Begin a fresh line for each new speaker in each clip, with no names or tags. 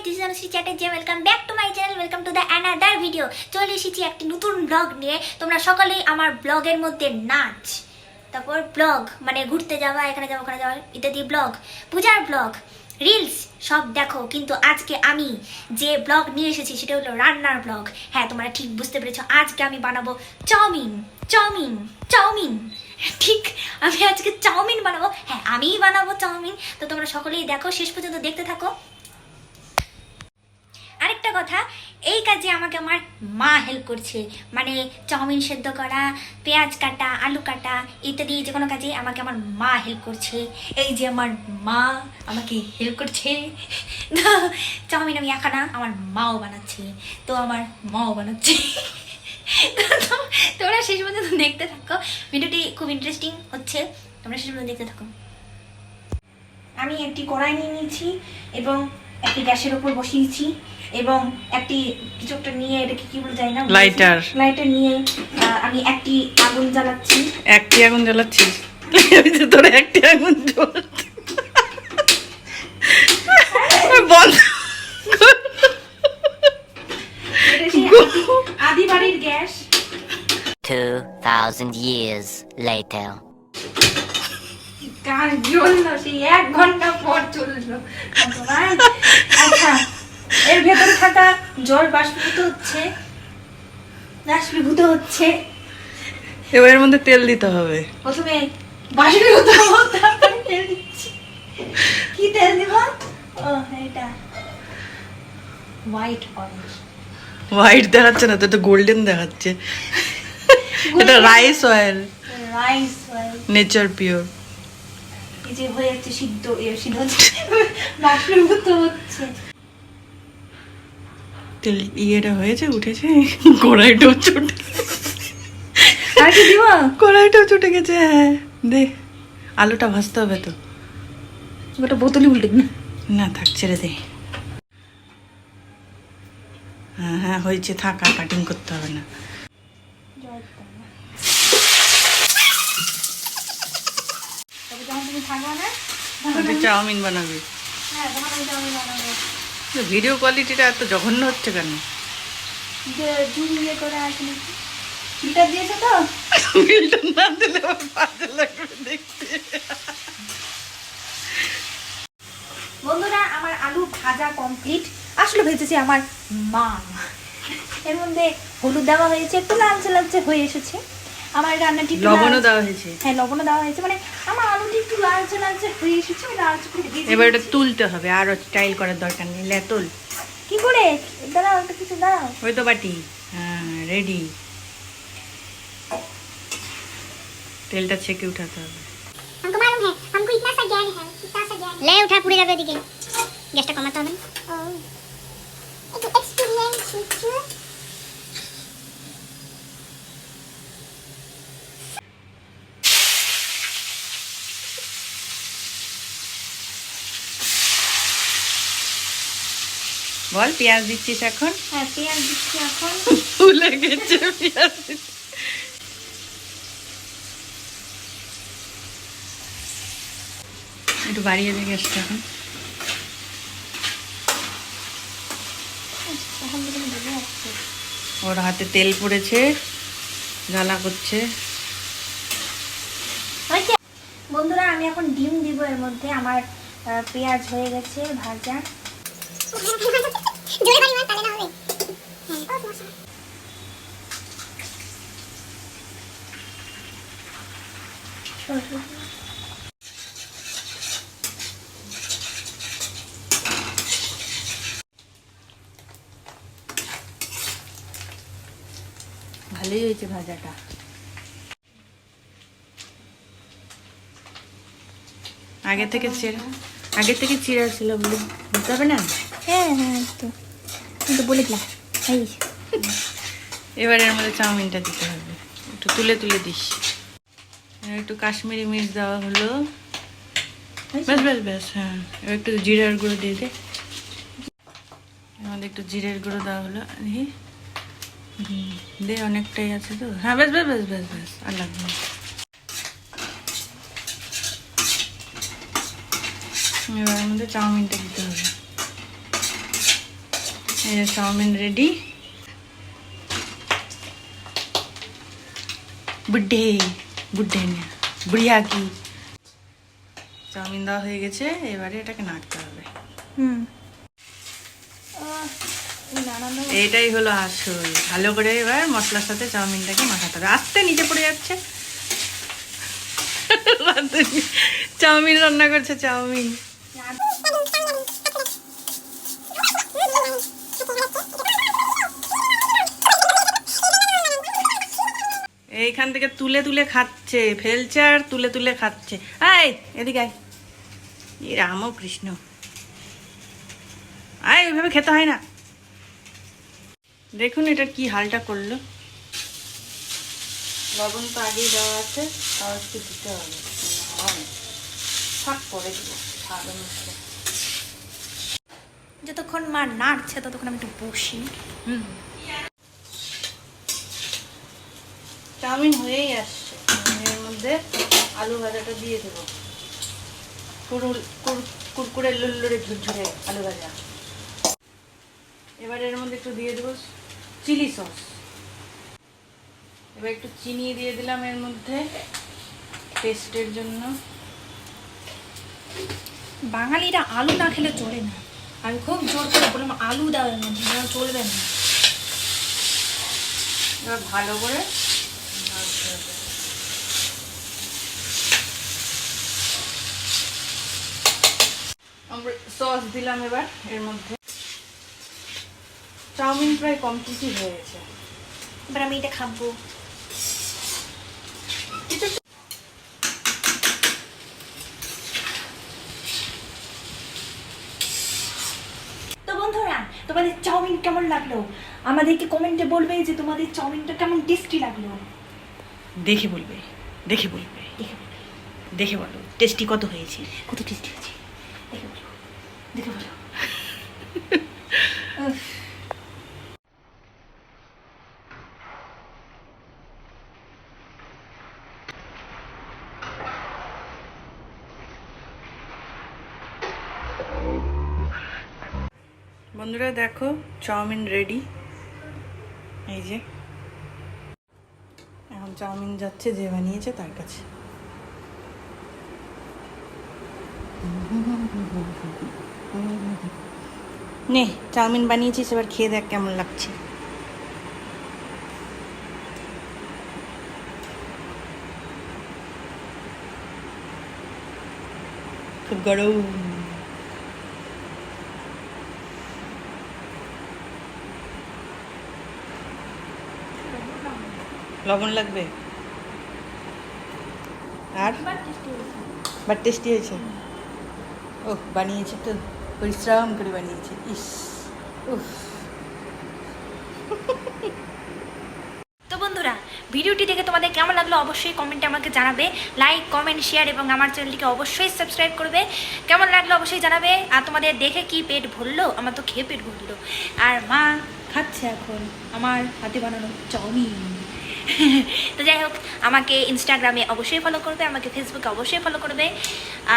this is Anusree Chatterjee. Welcome back to my channel. Welcome to the another video. চলে এসেছি একটি নতুন blog নিয়ে। তোমরা সকলেই আমার ব্লগের মধ্যে নাচ, তারপর ব্লগ মানে ঘুরতে যাওয়া, এখানে যাওয়া ওখানে যাওয়া ইত্যাদি ব্লগ, পূজার ব্লগ, রিলস সব দেখো। কিন্তু আজকে আমি যে ব্লগ নিয়ে এসেছি সেটা হলো রান্নার ব্লগ। হ্যাঁ, তোমরা ঠিক বুঝতে পেরেছো, আজকে আমি বানাবো চাউমিন। চাউমিন চাউমিন ঠিক, আমি আজকে চাউমিন বানাবো। হ্যাঁ, আমিই বানাবো চাউমিন। তো তোমরা সকলেই দেখো, শেষ পর্যন্ত দেখতে থাকো। আরেকটা কথা, এই কাজে আমাকে আমার মা হেল্প করছে, মানে চাউমিন সেদ্ধ করা, পেঁয়াজ কাটা, আলু কাটা ইত্যাদি যে কোনো কাজে আমাকে আমার মা হেল্প করছে। এই যে আমার মা আমাকে হেল্প করছে। চাউমিন আমি একা না, আমার মাও বানাচ্ছে, তো আমার মাও বানাচ্ছে। তোমরা শেষ পর্যন্ত দেখতে থাকো, ভিডিওটি খুব ইন্টারেস্টিং হচ্ছে, তোমরা শেষ পর্যন্ত দেখতে থাকো। আমি একটি কড়াই নিয়ে নিয়েছি এবং একটি গ্যাসের উপর বসিয়েছি এবং একটি কিছু একটা নিয়ে, এটাকে কি বলে যায় না, লাইটার নিয়ে আমি একটি আগুন জ্বালাচ্ছি।
একটি আগুন জ্বালাচ্ছিস? তোর একটি আগুন জ্বলছে, বন্ধ।
আদি বাড়ির গ্যাস।
2000 years later.
কার জ্বললো, সেই 1 ঘন্টা পর চললো। আচ্ছা, এর ভেতরে থাকা জল বাষ্পীভূত হচ্ছে।
এবার এর মধ্যে তেল দিতে হবে।
প্রথমে বাষ্পীভূত হতে, তারপরে তেল দিচ্ছি। কি তেল দিব? ও এটা হোয়াইট অয়েল।
হোয়াইট দেখাচ্ছে না তো, এটা গোল্ডেন দেখাচ্ছে। এটা রাইস অয়েল, নেচার পিওর।
এই যে হয়ে যাচ্ছে সিদ্ধ হচ্ছে, বাষ্পীভূত হচ্ছে।
তেল ইয়েটা হয়েছে, উঠেছে, কড়াইটাও ছুটে,
আর কি দিব?
কড়াইটাও ছুটে গেছে। হ্যাঁ দে, আলুটা ভাজতে হবে তো।
ওটা বোতলই উল্টে
না থাক, ছেড়ে দে। হ্যাঁ হ্যাঁ হয়েছে, থাক, আর কাটিং করতে হবে না। চাউমিন বানাবি? ভিডিও কোয়ালিটিটা এত জঘন্য হচ্ছে কেন?
ফিল্টার দিয়েছে তো,
ফিল্টার না দিলে বাজে লাগবে দেখতে।
বন্ধুরা, আমার আলু ভাজা কমপ্লিট। আসলে ভেজেছি আমার মা। এর মধ্যে হলুদ দেওয়া হয়েছে, একটু লালচে হয়ে এসেছে। আমার রান্নাটি
লবণও দেওয়া হয়েছে।
হ্যাঁ, লবণও দেওয়া হয়েছে, মানে আমার আলুটি একটু লালচে হয়ে এসেছে। আমি লালচে করে ভেজে
এবার এটা তুলতে হবে, আর স্টাইল করার দরকার নেই। লেতল
কি করে দাঁড়াও, একটা কিছু দাঁড়াও।
ওই তো বাটি। হ্যাঁ রেডি। তেলটা ছেঁকে উঠাতে হবে।
हमको मालूम है, हमको इतना सा ज्ञान है, इतना सा ज्ञान ले उठा पूरे जावे दिखे गैसটা কমাতে হবে। একটু এক্সপেরিয়েন্স হচ্ছে।
বল, পেঁয়াজ দিচ্ছিস এখন?
হ্যাঁ, পেঁয়াজ দিচ্ছি এখন।
ভুলে গেছে পেঁয়াজ দিতে। একটু বাড়িয়ে দে গ্যাসটা এখন। ওর হাতে তেল পড়েছে, জ্বালা করছে।
বন্ধুরা, আমি এখন ডিম দিব এর মধ্যে। আমার পেঁয়াজ হয়ে গেছে ভাজা।
জোরে বাড়ি মার, তাহলে না হবে। হ্যাঁ, ও মশা।
ভালোই হয়েছে ভাজাটা। আগে থেকে চিরা ছিল বলে বুঝতে হবে না।
হ্যাঁ হ্যাঁ, তো কিন্তু বলে দিলাম।
এবার এর মধ্যে চাউমিনটা দিতে হবে, একটু তুলে দিস। একটু কাশ্মীরি মির্চ দেওয়া হলো, ব্যাস। হ্যাঁ, এবার একটু জিরার গুঁড়ো দিয়ে দে। এর মধ্যে একটু জিরের গুঁড়ো দেওয়া হলো, দে, অনেকটাই আছে তো। হ্যাঁ ব্যাস, আর লাগবে না। এবার আমাদের চাউমিনটা দিতে হবে। এই যে চাউমিন রেডি। বুড্ঢে বুড্ঢে না বুড়িয়া কি। চাউমিন দেওয়া হয়ে গেছে, এবারে এটাকে নাড়তে হবে। এইটাই হলো আসল। ভালো করে এবার মশলার সাথে চাউমিনটাকে মাখাতে হবে। আস্তে নিচে পড়ে যাচ্ছে। চাউমিন রান্না করছে, চাউমিন। এইখান থেকে তুলে তুলে খাচ্ছে, ফেলছে আর তুলে তুলে খাচ্ছে। আয় এদিকে আয়, এ রাম ও কৃষ্ণ, আয় ওইভাবে খেতে হয় না। দেখুন এটা কি হালটা করলো। লবণ তো আগেই দেওয়া আছে, তাও একটু দিতে হবে। থাক পরে দিব, ছাড়বে মুখে।
যতক্ষণ মা নাড়ছে ততক্ষণ আমি একটু বসি।
চাউমিন হয়েই আসছে, এর মধ্যে আলু ভাজাটা দিয়ে দেবো। কুরকুরে লুলুরে ঝুরঝুরে আলু ভাজা। এবার এর মধ্যে একটু দিয়ে দেবো চিলি সস। এবার একটু চিনি দিয়ে দিলাম এর মধ্যে টেস্টের জন্য।
বাঙালিরা আলু না খেলে চলে না। আমি খুব জোর করে বললাম আলু দাও এর মধ্যে, না চলবে না।
এবার ভালো করে আমরা সস দিলাম এবার এর মধ্যে। চাউমিন প্রায় কমপ্লিটই হয়ে গেছে।
এবার আমি এটা খাবো। তো বন্ধুরা, তোমাদের চাউমিন কেমন লাগলো আমাদেরকে কমেন্টে বলবে যে তোমাদের চাউমিনটা কেমন টেস্টি লাগলো।
দেখে বলবে, দেখে বলবে,
দেখে বলো,
দেখে বলো টেস্টি কত হয়েছে।
কত টেস্টি হয়েছে দেখে বলো, দেখে বলো।
বন্ধুরা দেখো চাউমিন রেডি। এই যে এখন চাউমিন যাচ্ছে যে বানিয়েছে তার কাছে। নে চাউমিন বানিয়েছিস, এবার খেয়ে দেখ কেমন লাগছে। খুব গরম। লবণ লাগবে আর বাট টেস্টি হয়েছে। ও বানিয়েছে তো পরিশ্রম করে বানিয়েছে। ইস উফ।
তো বন্ধুরা, ভিডিওটি দেখে তোমাদের কেমন লাগলো অবশ্যই কমেন্টে আমাকে জানাবে। লাইক, কমেন্ট, শেয়ার এবং আমার চ্যানেলটিকে অবশ্যই সাবস্ক্রাইব করবে। কেমন লাগলো অবশ্যই জানাবে। আর তোমাদের দেখে কি পেট ভরলো? আমার তো খেয়ে পেট ভরলো। আর মা খাচ্ছে এখন আমার হাতে বানানো চাউমিন। তো যাই হোক, আমাকে ইনস্টাগ্রামে অবশ্যই ফলো করবে, আমাকে ফেসবুকে অবশ্যই ফলো করবে,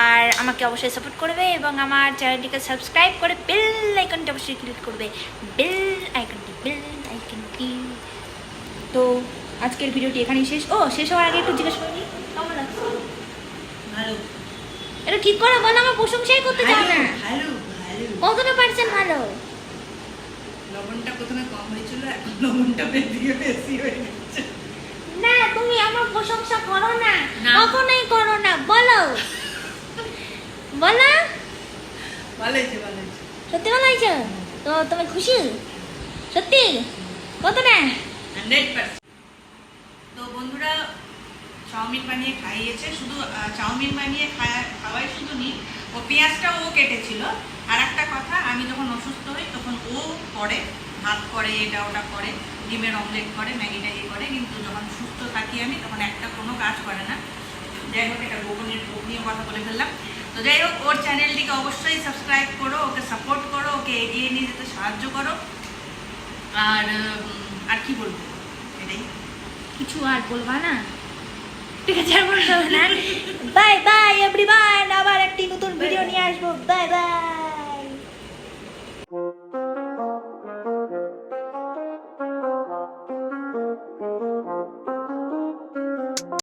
আর আমাকে অবশ্যই সাপোর্ট করবে এবং আমার চ্যানেলটিকে সাবস্ক্রাইব করে বেল আইকনটি অবশ্যই ক্লিক করবে। বেল আইকনটি। তো আজকের ভিডিওটি এখানেই শেষ। ও শেষ হওয়ার আগে একটু জিজ্ঞেস করি কেমন লাগছে?
ভালো।
এটা ঠিক করে বলো, আমার প্রশংসাই করতে চাও না।
ভালো ভালো।
কতটা পার্সেন্ট ভালো?
লবণটা প্রথমে কম হয়েছিল, এখন লবণটা বেশি হয়ে গেছে।
না, তুমি আমার প্রশংসা করো না, কখনোই করো না। বলো বলো।
ভালো হয়েছে, ভালো হয়েছে।
সত্যি ভালো হয়েছে তো? তুমি খুশি সত্যি? কতটা?
100%। তো বন্ধুরা চাউমিন বানিয়ে খাইয়েছে, শুধু চাউমিন বানিয়ে খাওয়াই শুধু নি, ও পেঁয়াজটা ও কেটেছিল। আর একটা কথা, আমি যখন অসুস্থ হই তখন ও করে, ভাত করে, এটা ওটা করে, ডিমের অমলেট করে, ম্যাগি ট্যাগি করে, কিন্তু যখন সুস্থ থাকি আমি তখন একটা কোনো কাজ করে না। যাই হোক, এটা গোপনীয় কথা বলে ফেললাম। তো যাই হোক, ওর চ্যানেলটিকে অবশ্যই সাবস্ক্রাইব করো, ওকে সাপোর্ট করো, ওকে এগিয়ে নিয়ে যেতে সাহায্য করো। আর কি বলবো, এটাই।
কিছু আর বলবা না? ঠিক আছে, আর বলতে হবে না। বাই বাই এভরিওয়ান, আবার একটি নতুন ভিডিও নিয়ে আসবো। Bye bye.